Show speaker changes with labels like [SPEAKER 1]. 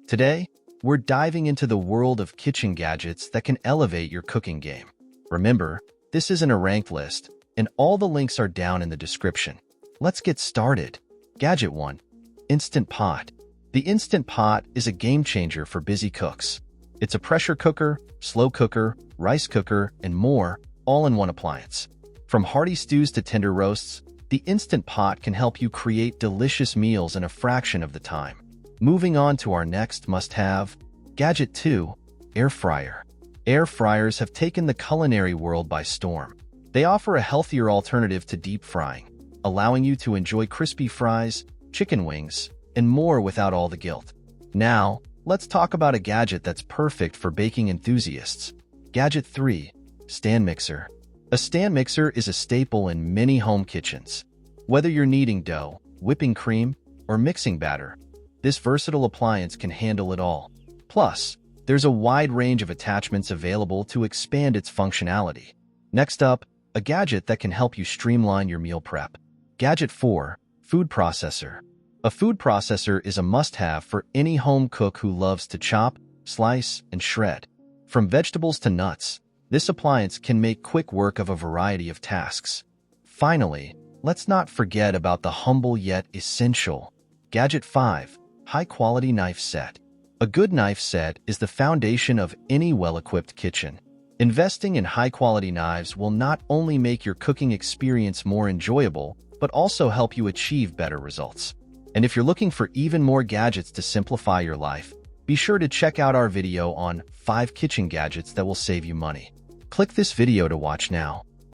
[SPEAKER 1] Today, we're diving into the world of kitchen gadgets that can elevate your cooking game. Remember, this isn't a ranked list, and all the links are down in the description. Let's get started. Gadget 1. Instant Pot. The Instant Pot is a game changer for busy cooks. It's a pressure cooker, slow cooker, rice cooker, and more, all in one appliance. From hearty stews to tender roasts, the Instant Pot can help you create delicious meals in a fraction of the time. Moving on to our next must-have, Gadget 2, Air Fryer. Air fryers have taken the culinary world by storm. They offer a healthier alternative to deep frying, allowing you to enjoy crispy fries, chicken wings, and more without all the guilt. Now, let's talk about a gadget that's perfect for baking enthusiasts. Gadget 3, Stand Mixer. A stand mixer is a staple in many home kitchens. Whether you're kneading dough, whipping cream, or mixing batter, this versatile appliance can handle it all. Plus, there's a wide range of attachments available to expand its functionality. Next up, a gadget that can help you streamline your meal prep. Gadget 4, Food Processor. A food processor is a must-have for any home cook who loves to chop, slice, and shred. From vegetables to nuts, this appliance can make quick work of a variety of tasks. Finally, let's not forget about the humble yet essential Gadget 5, High-Quality Knife Set. A good knife set is the foundation of any well-equipped kitchen. Investing in high-quality knives will not only make your cooking experience more enjoyable, but also help you achieve better results. And if you're looking for even more gadgets to simplify your life, be sure to check out our video on 5 kitchen gadgets that will save you money. Click this video to watch now.